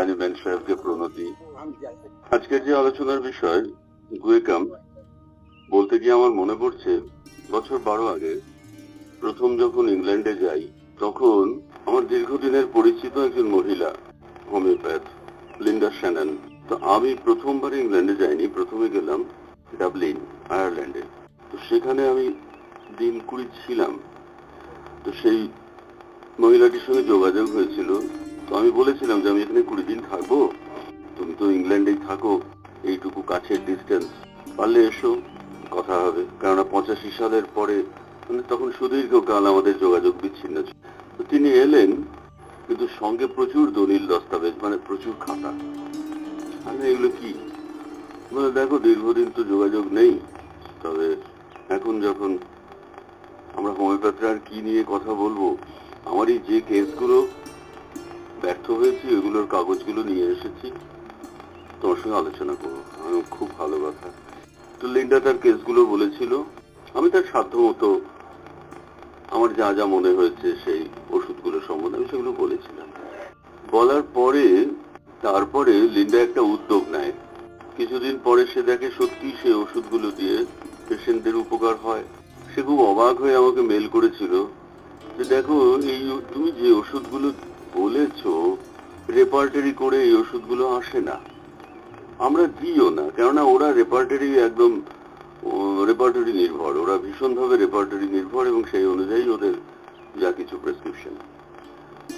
Hahnemann সাহেবকে প্রণতি। আজকের যে আলোচনার বিষয় গুয়েকাম, বলতে গিয়ে আমার মনে পড়ছে বছর 12 আগে প্রথম যখন ইংল্যান্ডে যাই, তখন আমার দীর্ঘদিনের পরিচিত একজন মহিলা হোমিওপ্যাথ, লিন্ডা শ্যানন। তো আমি প্রথমবার ইংল্যান্ডে যাইনি, প্রথমে গেলাম ডাবলিন, আয়ারল্যান্ডে। তো সেখানে আমি দিন 20 ছিলাম। তো সেই মহিলাটির সঙ্গে যোগাযোগ হয়েছিল। তো আমি বলেছিলাম যে আমি এখানে 20 দিন থাকবো, তুমি তো ইংল্যান্ডেই থাকো, এইটুকু কাছের ডিস্টেন্স, পারলে এসো, কথা হবে। কেননা 85 সালের পরে মানে তখন সুদীর্ঘকাল আমাদের যোগাযোগ বিচ্ছিন্ন ছিল। তো তিনি এলেন, কিন্তু সঙ্গে প্রচুর দলিল দস্তাবেজ, মানে প্রচুর খাতা। মানে এগুলো কি, মানে দেখো দীর্ঘদিন তো যোগাযোগ নেই, তবে এখন যখন আমরা হোমিওপ্যাথরা আর কি নিয়ে কথা বলবো, আমারই যে কেসগুলো ব্যর্থ হয়েছি ওইগুলোর কাগজগুলো নিয়ে এসেছি, তোমার সঙ্গে আলোচনা করবো। খুব ভালো কথা। তো লিন্ডা তার কেসগুলো বলেছিল, আমি তার সাধ্য মতো আমার যা যা মনে হয়েছে সেই ওষুধগুলো সম্বন্ধে আমি সেগুলো বলেছিলাম। বলার পরে তারপরে লিন্ডা একটা উদ্যোগ নেয়। কিছুদিন পরে সে দেখে সত্যি সেই ওষুধগুলো দিয়ে পেশেন্টদের উপকার হয়। সে খুব অবাক হয়ে আমাকে মেল করেছিল যে দেখো, এই তুমি যে ওষুধগুলো বলেছো, রেপার্টারি করে এই ওষুধগুলো আসে না, আমরা দিও না। কেননা ওরা রেপার্টারি একদম রেপার্টারি নির্ভর, ওরা ভীষণভাবে রেপার্টারি নির্ভর, এবং সেই অনুযায়ী ওদের যা কিছু প্রেসক্রিপশন,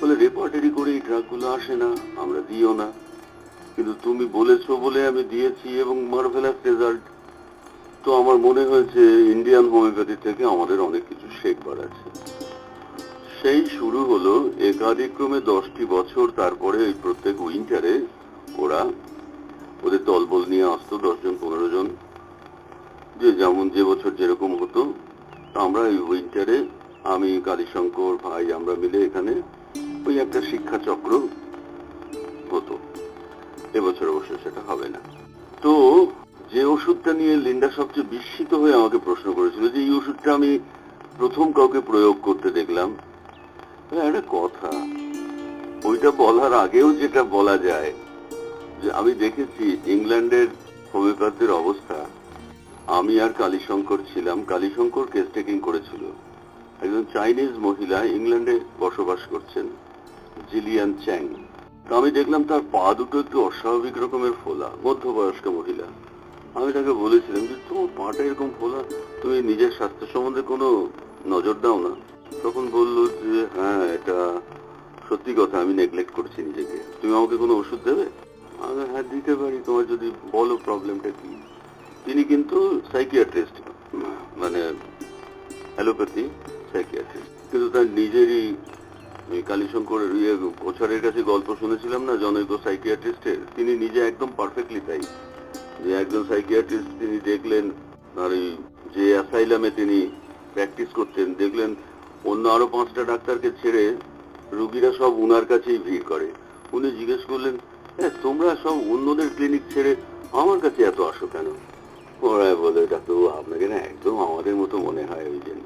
বলে রেপার্টারি করে এই ড্রাগগুলো আসে না, আমরা দিও না। কিন্তু তুমি বলেছো বলে আমি দিয়েছি, এবং মার্ভেলাস রেজাল্ট। তো আমার মনে হয়েছে ইন্ডিয়ান হোমিওপ্যাথি থেকে আমাদের অনেক কিছু শেখবার আছে। সেই শুরু হলো একাদিক্রমে 10টি বছর। তারপরে ওই প্রত্যেক উইন্টারে ওরা ওদের দলবল নিয়ে আসতো, 10 জন 15 জন, যে যেমন যে বছর যেরকম হতো। আমরা এই উইন্টারে আমি, কালীশঙ্কর ভাই, আমরা মিলে এখানে ওই একটা শিক্ষা চক্র হতো। এবছর অবশ্য সেটা হবে না। তো যে ওষুধটা নিয়ে লিন্ডা সবচেয়ে বিস্মিত হয়ে আমাকে প্রশ্ন করেছিল, যে এই ওষুধটা আমি প্রথম কাউকে প্রয়োগ করতে দেখলাম। একটা কথা, ওইটা বলার আগেও যেটা বলা যায়, যে আমি দেখেছি ইংল্যান্ডের হোমিওপ্যাথির অবস্থা। আমি আর কালীশঙ্কর ছিলাম। কালীশঙ্কর কেস টেকিং করেছিল। একজন চাইনিজ মহিলা ইংল্যান্ডে বসবাস করছেন, জিলিয়ান চ্যাং। তো আমি দেখলাম তার পা দুটো একটু অস্বাভাবিক রকমের ফোলা, মধ্যবয়স্ক মহিলা। আমি তাকে বলেছিলাম যে তোমার পাটা এরকম ফোলা, তুমি নিজের স্বাস্থ্য সম্বন্ধে কোনো নজর দাও না? তখন বলল যে হ্যাঁ, এটা সত্যি কথা, আমি নেগলেক্ট করছি নিজেকে, তুমি আমাকে কোনো ওষুধ দেবে? আমি হ্যাঁ দিতে পারি, তোমার যদি বলো প্রবলেমটা কি। তিনি কিন্তু সাইকিয়াট্রিস্ট, মানে অ্যালোপ্যাথি সাইকিয়াট্রিস্ট, কিন্তু তার নিজেরই কালীশঙ্করের কোছারের কাছে গল্প শুনেছিলাম না, জনৈক সাইকিয়াট্রিস্টের, তিনি নিজে একদম পারফেক্টলি তাই। যে একজন সাইকিয়াট্রিস্ট তিনি দেখলেন, আর যে অ্যাসাইলামে তিনি প্র্যাকটিস করতেন, দেখলেন অন্য আরো 5টা ডাক্তারকে ছেড়ে রুগীরা সব উনার কাছেই ভিড় করে। উনি জিজ্ঞেস করলেন, হ্যাঁ তোমরা সব অন্যদের ক্লিনিক ছেড়ে আমার কাছে এত আসো কেন? ওরা বলে, ডাক্তারবাবু আপনাকে না একদম আমাদের মতো মনে হয় ওই জন্য।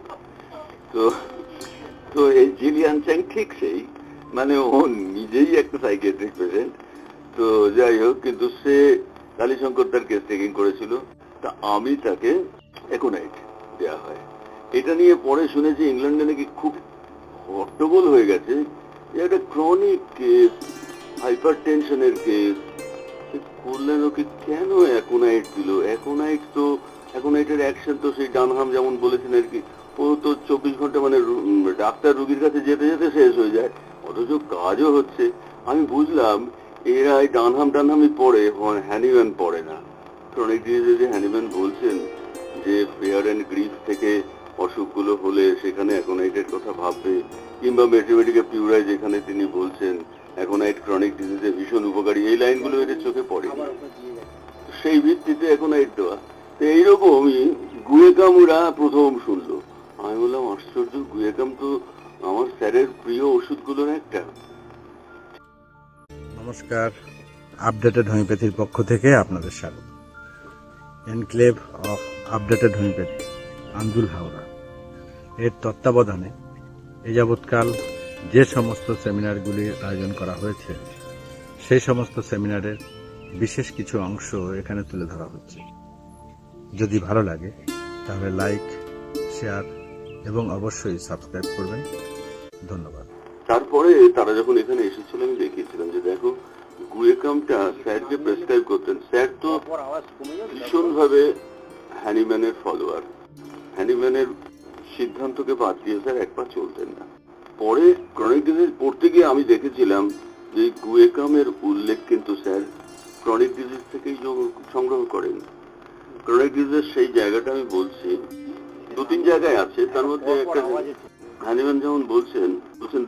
তো তো এই জিলিয়ান চ্যাং ঠিক সেই, মানে ও নিজেই একটা সাইকিয়াট্রিক পেশেন্ট। তো যাই হোক, কিন্তু সে কালীশঙ্কর তার কেস টেকিং করেছিল। তা আমি তাকে একুনাইট দেওয়া হয়। এটা নিয়ে পরে শুনেছি ইংল্যান্ডে নাকি খুব হট্টগোল হয়ে গেছে, একটা ক্রনিক কেস, হাইপার টেনশনের কেস, করলেন ওকে কেন একুনাইট দিল? একুনাইট তো, একুনাইটের অ্যাকশন তো সেই ডানহাম যেমন বলেছেন আর কি, ও তো 24 ঘন্টা, মানে ডাক্তার রুগীর কাছে যেতে যেতে শেষ হয়ে যায়, অথচ কাজও হচ্ছে। আমি বুঝলাম এরা এই ডানহাম টানহামই পড়ে, হ্যানিম্যান পড়ে না। ক্রনিক ডিজিজে যে হ্যানিম্যান বলছেন যে ফেয়ার অ্যান্ড গ্রিফ থেকে অসুখগুলো হলে সেখানে একুনাইটের কথা ভাববে, কিংবা ম্যাথমেটিকা পিউরাই যেখানে তিনি বলছেন একুনাইট ক্রনিক ডিজিজে ভীষণ উপকারী, এই লাইনগুলো এদের চোখে পড়ে, সেই ভিত্তিতে একুনাইট দেওয়া। তো এইরকমই গুয়েকামরা প্রথম শুনলো। আমি বললাম আশ্চর্য, গুয়েকাম তো আমার স্যারের প্রিয় ওষুধগুলোর একটা। নমস্কার, আপডেটেড হোমিওপ্যাথির পক্ষ থেকে আপনাদের স্বাগত। Enclave of updated homeopathy, Anjul Howrah এর তত্ত্বাবধানে এ যাবৎকাল যে সমস্ত সেমিনারগুলির আয়োজন করা হয়েছে, সেই সমস্ত সেমিনারের বিশেষ কিছু অংশ এখানে তুলে ধরা হচ্ছে। যদি ভালো লাগে তাহলে লাইক, শেয়ার এবং অবশ্যই সাবস্ক্রাইব করবেন। ধন্যবাদ। তারপরে তারা যখন এখানে এসেছিল আমি দেখিয়েছিলাম যে দেখো গুয়েকামটা স্যারকে প্রেসক্রাইব করতেন। স্যার তো ভীষণভাবে হ্যানিম্যানের ফলোয়ার। হ্যানিম্যানের সিদ্ধান্তকে বাদ দিয়ে স্যার এক পা চলতেন না। পরে ক্রনিক ডিজিজ পড়তে গিয়ে আমি দেখেছিলাম যে গুয়েকামের উল্লেখ কিন্তু স্যার ক্রনিক ডিজিজ থেকেই সংগ্রহ করেন। ক্রনিক ডিজিজের সেই জায়গাটা আমি বলছি, দু তিন জায়গায় আছে, তার মধ্যে একটা হ্যানিম্যান যেমন বলছেন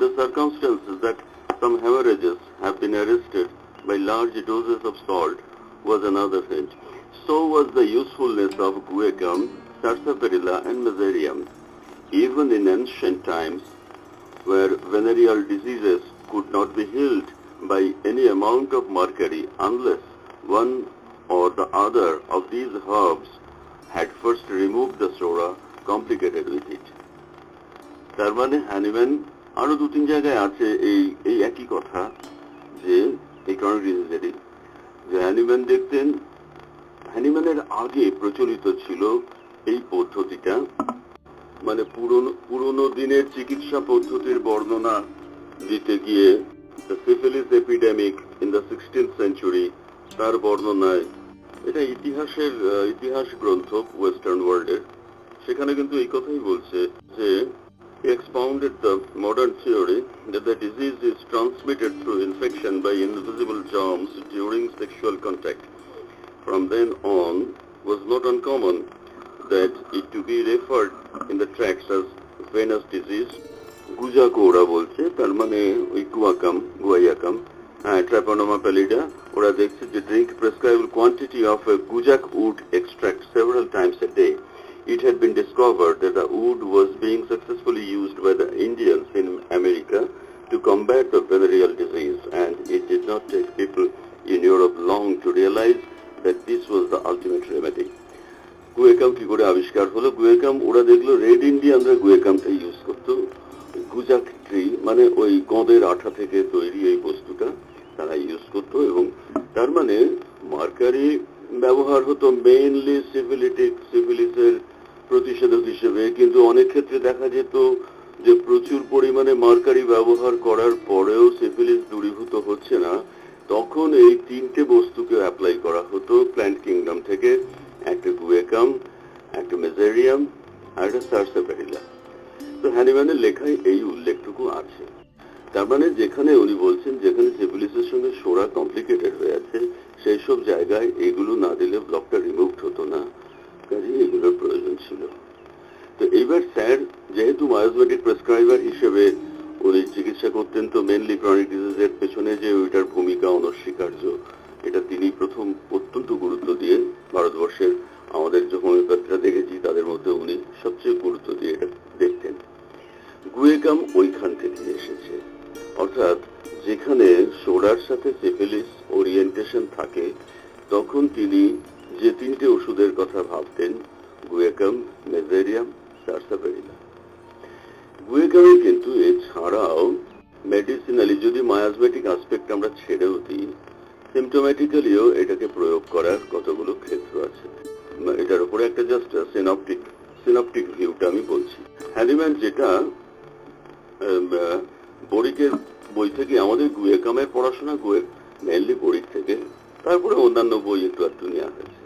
the circumstances that some hemorrhages have been arrested by large doses of salt was another hint. So was the usefulness of guaiacum, sarsaparilla and mesothelium. Even in ancient times, where venereal diseases could not be healed by any amount of mercury unless one or the other of these herbs had first removed the sora complicated with it. তার মানে Hahnemann আরো দু তিন জায়গায় আছে এই একই কথা, যে এই ক্রনিক ডিজিজেরই, যে হ্যানিম্যান দেখতেন, হ্যানিম্যানের আগে প্রচলিত ছিল এই পদ্ধতিটা, মানে পুরনো দিনের চিকিৎসা পদ্ধতির বর্ণনা দিতে গিয়ে syphilis epidemic in the 16th century তার বর্ণনায়, এটা ইতিহাস গ্রন্থ ওয়েস্টার্ন ওয়ার্ল্ডের, সেখানে কিন্তু এই কথাই বলছে যে he expounded the modern theory that the disease is transmitted through infection by invisible germs during sexual contact. From then on was not uncommon that it to be referred in the tracts as venous disease. গুজাকো ওরা বলছে, তার মানে ওই গুয়াইয়াকাম, ট্রাপোনোমা প্যালিডা, ওরা দেখছে যে drink prescribable quantity of a gujak wood extract several times a day. It had been discovered that the wood was being successfully used by the Indians in America to combat the venereal disease, and it did not take people in Europe long to realize that this was the ultimate remedy. Guaiacum কি করে আবিষ্কার হলো? Guaiacum ওরা দেখলো red ইন্ডিয়ানরা গুয়েকামটা use করতো, গুজাক tree মানে ওই গঁদের আঠা থেকে তৈরি এই বস্তুটা তারা ইউজ করতো, এবং তার মানে মার্কারি ব্যবহার হতো মেইনলি সিফিলিসের প্রতিষেধক হিসেবে, কিন্তু অনেক ক্ষেত্রে দেখা যেত যে প্রচুর পরিমাণে মার্কারি ব্যবহার করার পরেও সিফিলিস দূরীভূত হচ্ছে না, তখন এই তিনটে বস্তুকে অ্যাপ্লাই করা হতো প্ল্যান্ট কিংডম থেকে, একটা গুয়েকাম, একটা মেসোথেলিয়াম আর একটা সারসাপারিলা। তো হ্যানিম্যানের লেখায় এই উল্লেখটুকু আছে। তার মানে যেখানে উনি বলছেন যেখানে সিফিলিসের সঙ্গে সোরা কমপ্লিকেটেড হয়ে আছে সেই সব জায়গায় এগুলো না দিলে ব্লকটা রিমুভড হতো না, কাজে এগুলোর প্রয়োজন ছিল। তো এইবার স্যার যেহেতু মায়োজমেটিক প্রেসক্রাইবার হিসেবে উনি চিকিৎসা করতেন, তো মেনলি ক্রনিক ডিজিজের পেছনে যে ওইটার ভূমিকা অনস্বীকার্য, এটা তিনি প্রথম অত্যন্ত গুরুত্ব দিয়ে ভারতবর্ষের আমাদের যে হোমিওপ্যাথিরা দেখেছি তাদের মধ্যে উনি সবচেয়ে গুরুত্ব দিয়ে এটা দেখতেন। গুয়েকাম ওইখান থেকে এসেছে, অর্থাৎ যেখানে সোডার সাথে সিফিলিস ওরিয়েন্টেশন থাকে তখন তিনি যে তিনটে ওষুধের কথা ভাবতেন, গুয়েকাম, মেসোথেলিয়াম, সারসাপারিলা। গুয়েকামে কিন্তু এছাড়াও মেডিসিনালি, যদি মায়াজমেটিক অ্যাসপেক্ট আমরা ছেড়েও দিই, সিমটোম্যাটিক্যালিও এটাকে প্রয়োগ করার কতগুলো ক্ষেত্র আছে। এটার উপরে একটা জাস্ট সিনপটিক ভিউটা আমি বলছি। হ্যানিম্যান যেটা বরিকের বই থেকে, আমাদের গুয়েকামের পড়াশোনা মেনলি বরিক থেকে, তারপরে অন্যান্য বই একটু আধটু নেওয়া হয়েছে।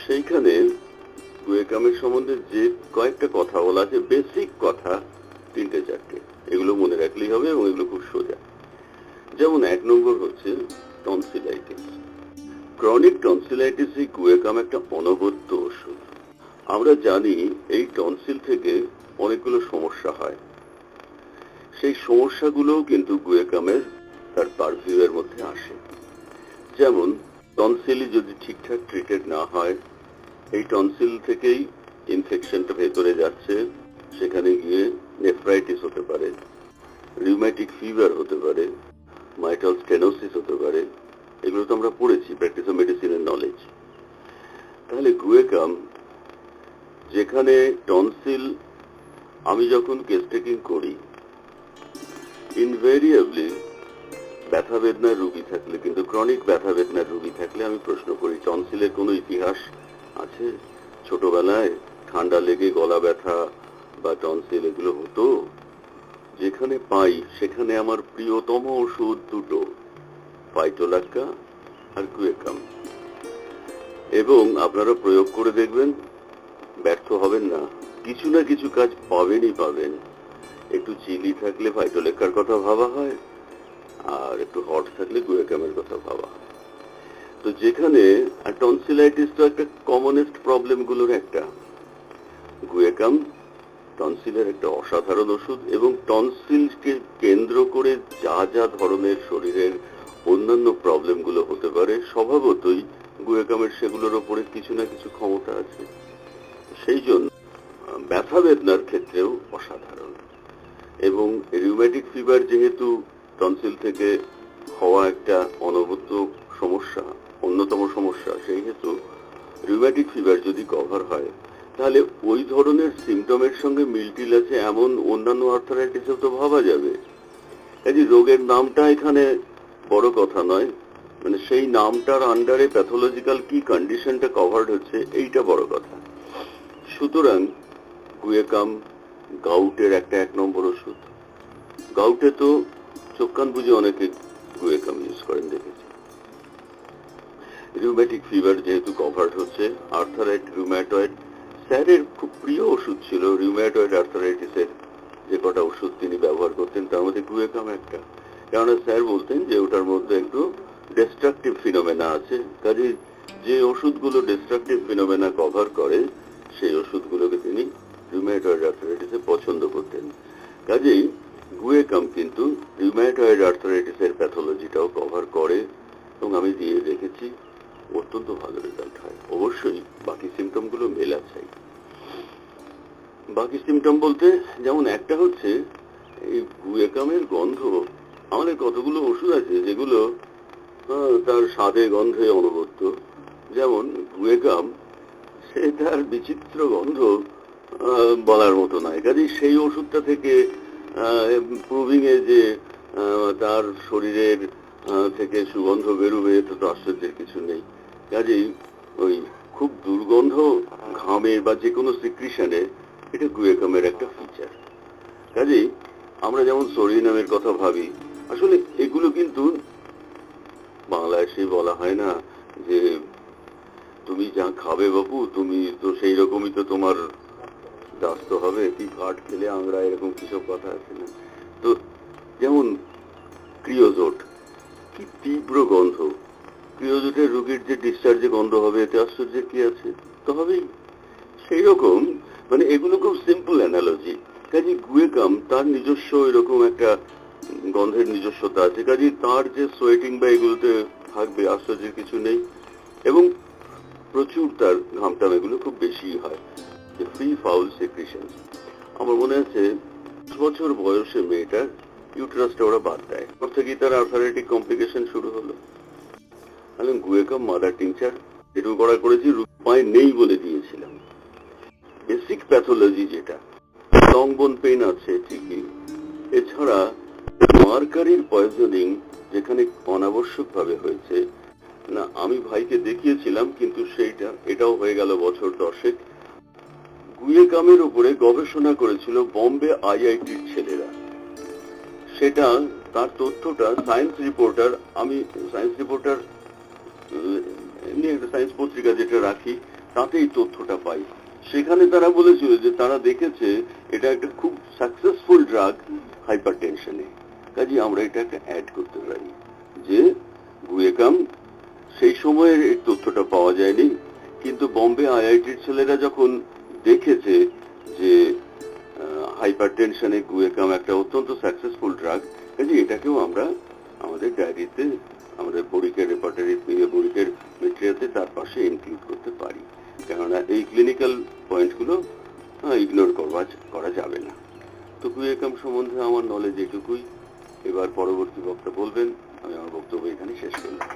সেইখানে গুয়েকামের সম্বন্ধে যে কয়েকটা কথা বলা আছে, বেসিক কথা তিনটে চারটে, এগুলো মনে রাখলেই হবে এবং এগুলো খুব সোজা। যেমন 1 নম্বর হচ্ছে টনসিলাইটিস। ক্রনিক টনসিলাইটিসে গুয়েকাম একটা অনবদ্য ওষুধ। আমরা জানি এই টনসিল থেকে অনেকগুলো সমস্যা হয়, সেই সমস্যাগুলোও কিন্তু গুয়েকামের তার পারভিউয়ের মধ্যে আসে। যেমন টনসিল যদি ঠিকঠাক ট্রিটেড না হয়, এই টনসিল থেকেই ইনফেকশনটা ভেতরে যাচ্ছে, সেখানে গিয়ে নেফ্রাইটিস হতে পারে, রিউম্যাটিক ফিভার হতে পারে, মাইটাল স্টেনোসিস হতে পারে, এগুলো তো আমরা পড়েছি প্র্যাকটিস অফ মেডিসিনের নলেজ। তাহলে গুয়েকাম যেখানে টনসিল, আমি যখন কেস টেকিং করি ইনভেরিয়েবলি ব্যথা বেদনার রোগী থাকলে, কিন্তু ক্রনিক ব্যথা বেদনার রোগী থাকলে আমি প্রশ্ন করি, টনসিলের কোনো ইতিহাস আছে? ছোটবেলায় ঠান্ডা লেগে গলা ব্যথা বা টনসিল এগুলো হতো? যেখানে পাই সেখানে আমার প্রিয়তম ওষুধ দুটো, ফাইটোলাক্কা আর গুয়েকাম। এবং আপনারা প্রয়োগ করে দেখবেন, ব্যর্থ হবেন না। কিছু না কিছু কাজ পাবেনই পাবেন। একটু চিলি থাকলে ফাইটোলাক্কার কথা ভাবা হয়, আর একটু হট থাকলে গুয়েকামের কথা ভাবা হয়। তো যেখানে টনসিলাইটিস তো একটা কমনেস্ট প্রবলেম গুলোর একটা, গুয়েকাম টনসিলের একটা অসাধারণ ওষুধ। এবং টনসিলকে কেন্দ্র করে যা যা ধরনের শরীরের অন্যান্য প্রবলেম গুলো হতে পারে, স্বভাবতই গুয়েকামের সেগুলোর ওপরে কিছু না কিছু ক্ষমতা আছে। সেই জন্য ব্যথা বেদনার ক্ষেত্রেও অসাধারণ। এবং রিউম্যাটিক ফিভার যেহেতু টনসিল থেকে হওয়া একটা অনবদ্য সমস্যা, অন্যতম সমস্যা, সেই হেতু রিউম্যাটিক ফিভার যদি কভার হয়, তাহলে ওই ধরনের সিমটমের সঙ্গে মিলটিল আছে এমন অন্যান্য আর্থারাইটিসও তো ভাবা যাবে। এই যে রোগের নামটা এখানে বড় কথা নয়, মানে সেই নামটার আন্ডারে প্যাথোলজিক্যাল কি কন্ডিশনটা কভার্ড হচ্ছে, এইটা বড় কথা। সুতরাং গুয়েকাম গাউটের একটা 1 নম্বর ওষুধ। গাউটে তো চোখ কান বুঝে অনেকে গুয়েকাম ইউজ করেন দেখেছি। রিউম্যাটিক ফিভার যেহেতু কভার্ড হচ্ছে, আর্থারাইট রিউম্যাটয়েড, স্যারের খুব প্রিয় ওষুধ ছিল রিউম্যাটয়েড আর্থারাইটিসের যে কটা ওষুধ তিনি ব্যবহার করতেন তার মধ্যে গুয়েকাম একটা। কেননা স্যার বলতেন যে ওটার মধ্যে একটু ডিস্ট্রাকটিভ ফিনোমেনা আছে, কাজে যে ওষুধগুলো ডিস্ট্রাকটিভ ফিনোমেনা কভার করে সেই ওষুধগুলোকে তিনি রিউম্যাটয়েড আর্থারাইটিসে পছন্দ করতেন। কাজেই গুয়েকাম কিন্তু রিউম্যাটয়েড আর্থারাইটিসের প্যাথোলজিটাও কভার করে, এবং আমি দিয়ে দেখেছি অত্যন্ত ভালো রেজাল্ট হয়। অবশ্যই বাকি সিমটমগুলো মেলা চাই। বাকি সিমটম বলতে যেমন একটা হচ্ছে এই গুয়েকামের গন্ধ। আমাদের কতগুলো ওষুধ আছে যেগুলো তার স্বাদে গন্ধে অনবদ্য, যেমন গুয়েকাম, সে তার বিচিত্র গন্ধ বলার মতো নয়। কাজেই সেই ওষুধটা থেকে প্রুভিং এ যে তার শরীরের থেকে সুগন্ধ বেরোবে, তো আশ্চর্যের কিছু নেই। কাজেই ওই খুব দুর্গন্ধ ঘামের বা যে কোনো সিক্রিশনে এটা গুয়েকামের একটা ফিচার। কাজেই আমরা যেমন সরিনামের কথা ভাবি, আসলে এগুলো কিন্তু বাংলায় সে বলা হয় না যে তুমি যা খাবে বাবু, তুমি তো সেই রকমই তো তোমার দাস্ত হবে, কি কাঠ খেলে আমরা, এরকম কিসব কথা আছে না? তো যেমন ক্রিওজোট, কি তীব্র গন্ধ। ক্রিওজোটের রোগীর যে ডিসচার্জে গন্ধ হবে, এতে আশ্চর্যের কি আছে? তো হবেই। সেই রকম মানে এগুলো খুব সিম্পল অ্যানালজি। কাজে গুয়েকাম তার নিজস্ব এরকম একটা গন্ধের নিজস্বতা আছে, কাজে তার যে সোয়েটিং বা এগুলোতে থাকবে, আশ্চর্যের কিছু নেই। এবং প্রচুর তার ঘামটাম এগুলো খুব বেশি হয়। Free foul secretion. আমার মনে আছে 10 বছর বয়সে মেয়েটার ইউটেরাসটা ওরা বাদ দেয়, ওর থেকেই তার আর্থারাইটিক কমপ্লিকেশন শুরু হলো। আমি গুয়েকাম মাদার টিংচার এটুকু করেছি, উপায় নেই বলে দিয়েছিলাম। বেসিক প্যাথোলজি যেটা, লং বোন পেইন আছে ঠিকই, এছাড়া মার্কারির পয়জনিং যেখানে অনাবশ্যক ভাবে হয়েছে না, আমি ভাইকে দেখিয়েছিলাম, কিন্তু এটাও হয়ে গেল বছর 10। গুয়েকামের উপরে গবেষণা করেছিল বোম্বে আইআইটির ছেলেরা। সেটা তার তথ্যটা সায়েন্স রিপোর্টার, আমি সায়েন্স রিপোর্টার এমনি একটা সায়েন্স পত্রিকা যেটা রাখি, তাতেই তথ্যটা পাই। সেখানে তারা বলেছিল যে তারা দেখেছে এটা একটা খুব সাকসেসফুল ড্রাগ হাইপার টেনশনে। কাজে আমরা এটা একটা অ্যাড করতে পারি যে গুয়েকাম, সেই সময়ের এই তথ্যটা পাওয়া যায়নি, কিন্তু বোম্বে আইআইটির ছেলেরা যখন দেখেছে যে হাইপার টেনশনে গুয়েকাম একটা অত্যন্ত সাকসেসফুল ড্রাগ, কাজে এটাকেও আমরা আমাদের ডায়েরিতে, আমাদের পরীক্ষার রেপার্টারি, পরীক্ষার মেটেরিয়ালতে তার পাশে ইনক্লুড করতে পারি। কেননা এই ক্লিনিক্যাল পয়েন্টগুলো ইগনোর করা যাবে না। তো গুয়েকাম সম্বন্ধে আমার নলেজ এটুকুই। এবার পরবর্তী বক্তা বলবেন, আমি আমার বক্তব্য এখানে শেষ করলাম।